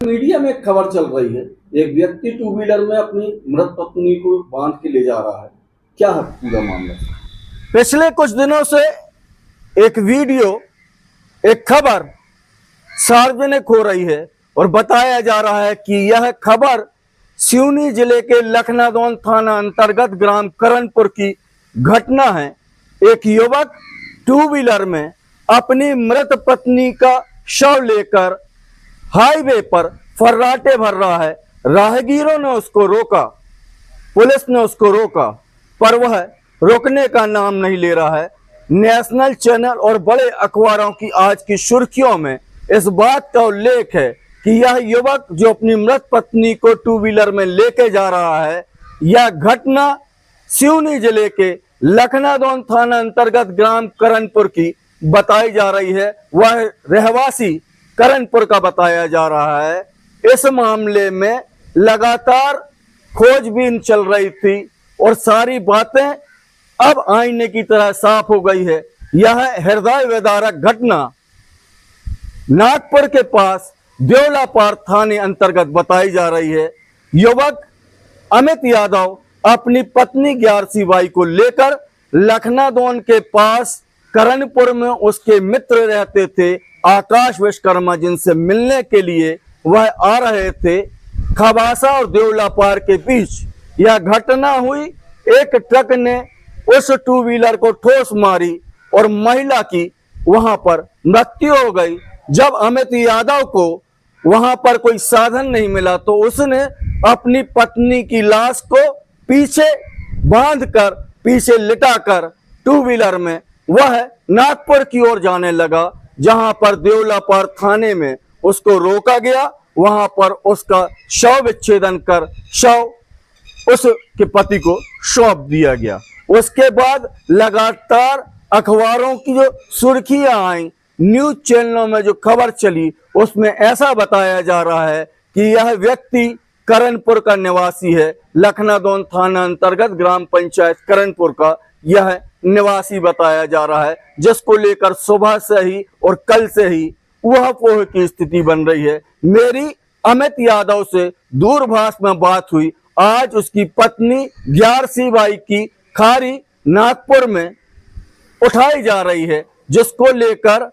Media में एक खबर चल रही है, एक व्यक्ति टू व्हीलर में अपनी मृत पत्नी को बांध के ले जा रहा है। क्या है पूरा मामला? पिछले कुछ दिनों से एक वीडियो, एक खबर सार्वजनिक हो रही है और बताया जा रहा है कि यह खबर सिवनी जिले के लखनादौन थाना अंतर्गत ग्राम करणपुर की घटना है। एक युवक टू व्हीलर में अपनी मृत पत्नी का शव लेकर हाईवे पर फर्राटे भर रहा है। राहगीरों ने उसको रोका, पुलिस ने उसको रोका, पर वह रोकने का नाम नहीं ले रहा है। नेशनल चैनल और बड़े अखबारों की आज की सुर्खियों में इस बात का उल्लेख है कि यह युवक जो अपनी मृत पत्नी को टू व्हीलर में लेके जा रहा है, यह घटना सिवनी जिले के लखनादौन थाना अंतर्गत ग्राम करणपुर की बताई जा रही है। वह रहवासी करणपुर का बताया जा रहा है। इस मामले में लगातार खोजबीन चल रही थी और सारी बातें अब आईने की तरह साफ हो गई है। यह हृदय विदारक घटना नागपुर के पास देवलापार थाने अंतर्गत बताई जा रही है। युवक अमित यादव अपनी पत्नी ग्यारसी बाई को लेकर लखनादौन के पास करणपुर में उसके मित्र रहते थे आकाश विश्वकर्मा, जिनसे मिलने के लिए वह आ रहे थे। खबासा और देवलापार के बीच यह घटना हुई। एक ट्रक ने उस टू व्हीलर को ठोस मारी और महिला की वहां पर मृत्यु हो गई। जब अमित यादव को वहां पर कोई साधन नहीं मिला तो उसने अपनी पत्नी की लाश को पीछे बांधकर, पीछे लिटाकर टू व्हीलर में वह नागपुर की ओर जाने लगा, जहां पर देवलापार थाने में उसको रोका गया। वहां पर उसका शव विच्छेदन कर शव उसके पति को सौंप दिया गया। उसके बाद लगातार अखबारों की जो सुर्खियां आई, न्यूज चैनलों में जो खबर चली, उसमें ऐसा बताया जा रहा है कि यह व्यक्ति करणपुर का निवासी है। लखनादौन थाना अंतर्गत ग्राम पंचायत करणपुर का यह निवासी बताया जा रहा है, जिसको लेकर सुबह से ही और कल से ही ऊहापोह की स्थिति बन रही है। मेरी अमित यादव से दूरभाष में बात हुई। आज उसकी पत्नी ग्यारसी बाई की खारी नागपुर में उठाई जा रही है, जिसको लेकर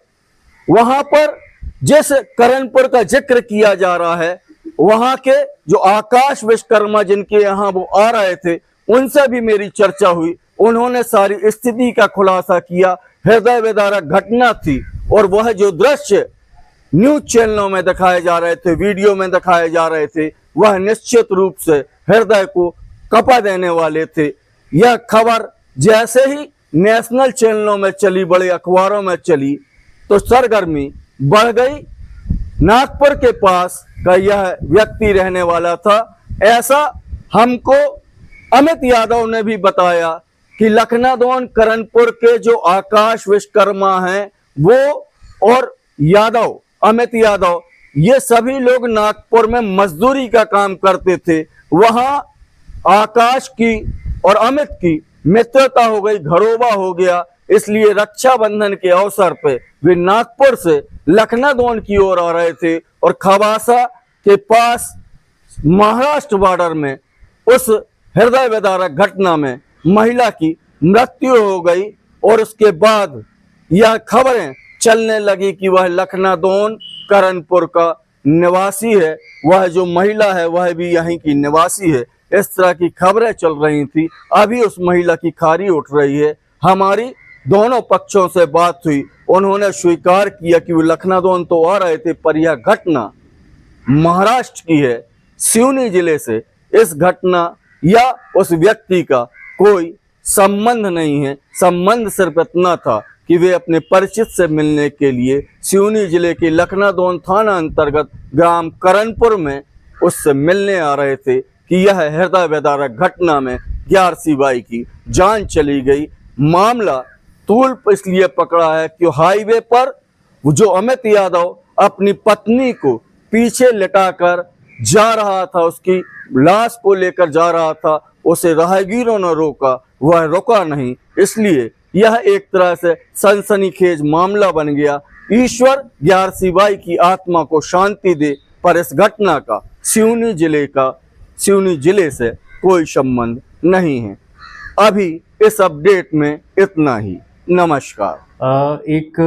वहां पर जिस करणपुर का जिक्र किया जा रहा है, वहां के जो आकाश विश्वकर्मा जिनके यहाँ वो आ रहे थे, उनसे भी मेरी चर्चा हुई। उन्होंने सारी स्थिति का खुलासा किया। हृदय विदारक घटना थी और वह जो दृश्य न्यूज चैनलों में दिखाए जा रहे थे, वीडियो में दिखाए जा रहे थे, वह निश्चित रूप से हृदय को कपा देने वाले थे। यह खबर जैसे ही नेशनल चैनलों में चली, बड़े अखबारों में चली, तो सरगर्मी बढ़ गई। नागपुर के पास का यह व्यक्ति रहने वाला था, ऐसा हमको अमित यादव ने भी बताया कि लखनादौन करणपुर के जो आकाश विश्वकर्मा हैं वो और यादव, अमित यादव, ये सभी लोग नागपुर में मजदूरी का काम करते थे। वहां आकाश की और अमित की मित्रता हो गई, घरोबा हो गया। इसलिए रक्षाबंधन के अवसर पे वे नागपुर से लखनादौन की ओर आ रहे थे और खबासा के पास महाराष्ट्र बॉर्डर में उस हृदय विदारक घटना में महिला की मृत्यु हो गई। और उसके बाद यह खबरें चलने लगी कि वह लखनादौन करणपुर का निवासी है, वह जो महिला है वह भी यहीं की निवासी है। इस तरह की खबरें चल रही थी। अभी उस महिला की खारी उठ रही है। हमारी दोनों पक्षों से बात हुई, उन्होंने स्वीकार किया कि वो लखनादौन तो आ रहे थे, पर यह घटना महाराष्ट्र की है, सिवनी जिले से। इस घटना या उस व्यक्ति का कोई संबंध नहीं है। संबंध सिर्फ इतना था कि वे अपने परिचित से मिलने के लिए सिवनी जिले के लखनादौन थाना अंतर्गत ग्राम करणपुर में उससे मिलने आ रहे थे कि यह हृदय विदारक घटना में ग्यारसी बाई की जान चली गई। मामला तूल इसलिए पकड़ा है कि हाईवे पर जो अमित यादव अपनी पत्नी को पीछे लिटाकर जा रहा था, उसकी लाश को लेकर जा रहा था, उसे राहगीरों ने रोका, वह रुका नहीं। इसलिए यह एक तरह से सनसनीखेज मामला बन गया। ईश्वर ग्यारसी बाई की आत्मा को शांति दे, पर इस घटना का सिवनी जिले से कोई संबंध नहीं है। अभी इस अपडेट में इतना ही। नमस्कार। एक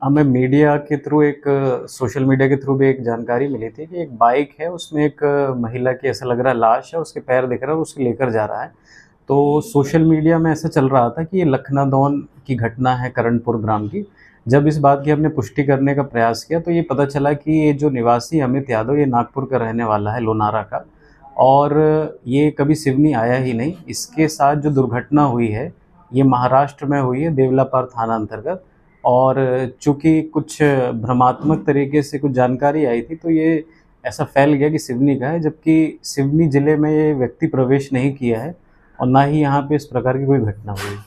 हमें मीडिया के थ्रू, एक सोशल मीडिया के थ्रू भी एक जानकारी मिली थी कि एक बाइक है, उसमें एक महिला की ऐसा लग रहा है लाश है, उसके पैर दिख रहा है, उसको लेकर जा रहा है। तो सोशल मीडिया में ऐसा चल रहा था कि ये लखनादौन की घटना है, करणपुर ग्राम की। जब इस बात की हमने पुष्टि करने का प्रयास किया तो ये पता चला कि ये जो निवासी अमित यादव, ये नागपुर का रहने वाला है, लोनारा का, और ये कभी सिवनी आया ही नहीं। इसके साथ जो दुर्घटना हुई है ये महाराष्ट्र में हुई है, देवलापार थाना अंतर्गत। और चूँकि कुछ भ्रमात्मक तरीके से कुछ जानकारी आई थी तो ये ऐसा फैल गया कि सिवनी का है, जबकि सिवनी ज़िले में ये व्यक्ति प्रवेश नहीं किया है और ना ही यहाँ पे इस प्रकार की कोई घटना हुई।